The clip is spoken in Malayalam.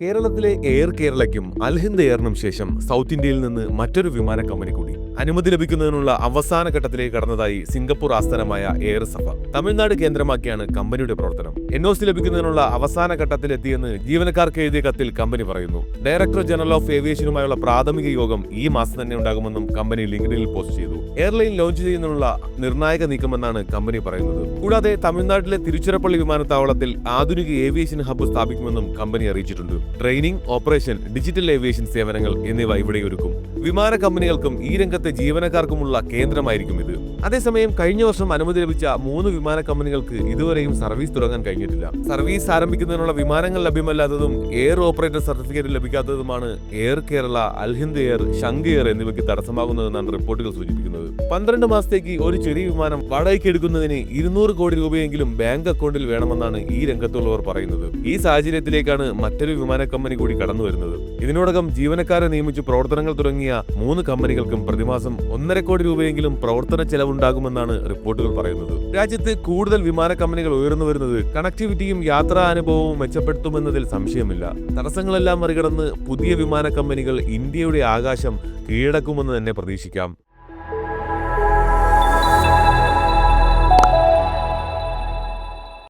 കേരളത്തിലെ എയർ കേരളയ്ക്കും അൽഹിന്ദ് എയറിനും ശേഷം സൗത്ത് ഇന്ത്യയിൽ നിന്ന് മറ്റൊരു വിമാന കമ്പനി കൂടി അനുമതി ലഭിക്കുന്നതിനുള്ള അവസാന ഘട്ടത്തിലേക്ക് കടന്നതായി സിംഗപ്പൂർ ആസ്ഥാനമായ എയർ സഫ. തമിഴ്നാട് കേന്ദ്രമാക്കിയാണ് കമ്പനിയുടെ പ്രവർത്തനം. NOC ലഭിക്കുന്നതിനുള്ള അവസാന ഘട്ടത്തിലെത്തിയെന്ന് ജീവനക്കാർക്ക് എഴുതിയ കത്തിൽ കമ്പനി പറയുന്നു. ഡയറക്ടർ ജനറൽ ഓഫ് ഏവിയേഷനുമായുള്ള പ്രാഥമിക യോഗം ഈ മാസം തന്നെ ഉണ്ടാകുമെന്നും കമ്പനി ലിങ്ക്ഡിനിൽ പോസ്റ്റ് ചെയ്തു. എയർലൈൻ ലോഞ്ച് ചെയ്യുന്നതിനുള്ള നിർണായക നീക്കമെന്നാണ് കമ്പനി പറയുന്നത്. കൂടാതെ തമിഴ്നാട്ടിലെ തിരുച്ചിറപ്പള്ളി വിമാനത്താവളത്തിൽ ആധുനിക ഏവിയേഷൻ ഹബ്ബ് സ്ഥാപിക്കുമെന്നും കമ്പനി അറിയിച്ചിട്ടുണ്ട്. ട്രെയിനിംഗ്, ഓപ്പറേഷൻ, ഡിജിറ്റൽ ഏവിയേഷൻ സേവനങ്ങൾ എന്നിവ ഇവിടെ ഒരുക്കും. വിമാന കമ്പനികൾക്കും ഈ രംഗത്തെ ജീവനക്കാർക്കുമുള്ള കേന്ദ്രമായിരിക്കും ഇത്. അതേസമയം കഴിഞ്ഞ വർഷം അനുമതി ലഭിച്ച 3 വിമാന കമ്പനികൾക്ക് ഇതുവരെയും സർവീസ് തുടങ്ങാൻ കഴിഞ്ഞിട്ടില്ല. സർവീസ് ആരംഭിക്കുന്നതിനുള്ള വിമാനങ്ങൾ ലഭ്യമല്ലാത്തതും എയർ ഓപ്പറേറ്റർ സർട്ടിഫിക്കറ്റ് ലഭിക്കാത്തതുമാണ് Air Kerala, Alhind Air, Shankh Air എന്നിവയ്ക്ക് തടസ്സമാകുന്നതെന്നാണ് റിപ്പോർട്ടുകൾ സൂചിപ്പിക്കുന്നത്. 12 മാസത്തേക്ക് ഒരു ചെറിയ വിമാനം വാടകയ്ക്ക് എടുക്കുന്നതിന് 200 കോടി രൂപയെങ്കിലും ബാങ്ക് അക്കൗണ്ടിൽ വേണമെന്നാണ് ഈ രംഗത്തുള്ളവർ പറയുന്നത്. ഈ സാഹചര്യത്തിലേക്കാണ് മറ്റൊരു വിമാന കമ്പനി കൂടി കടന്നു വരുന്നത്. ഇതിനോടകം ജീവനക്കാരെ നിയമിച്ച് പ്രവർത്തനങ്ങൾ തുടങ്ങിയ 3 കമ്പനികൾക്കും പ്രതിമാസം 1.5 കോടി രൂപയെങ്കിലും പ്രവർത്തന ചെലവുണ്ടാകുമെന്നാണ് റിപ്പോർട്ടുകൾ പറയുന്നത്. രാജ്യത്ത് കൂടുതൽ വിമാന കമ്പനികൾ ഉയർന്നു വരുന്നത് കണക്ടിവിറ്റിയും യാത്രാ അനുഭവവും മെച്ചപ്പെടുത്തുമെന്നതിൽ സംശയമില്ല. തടസ്സങ്ങളെല്ലാം മറികടന്ന് പുതിയ വിമാന കമ്പനികൾ ഇന്ത്യയുടെ ആകാശം കീഴടക്കുമെന്ന് തന്നെ പ്രതീക്ഷിക്കാം.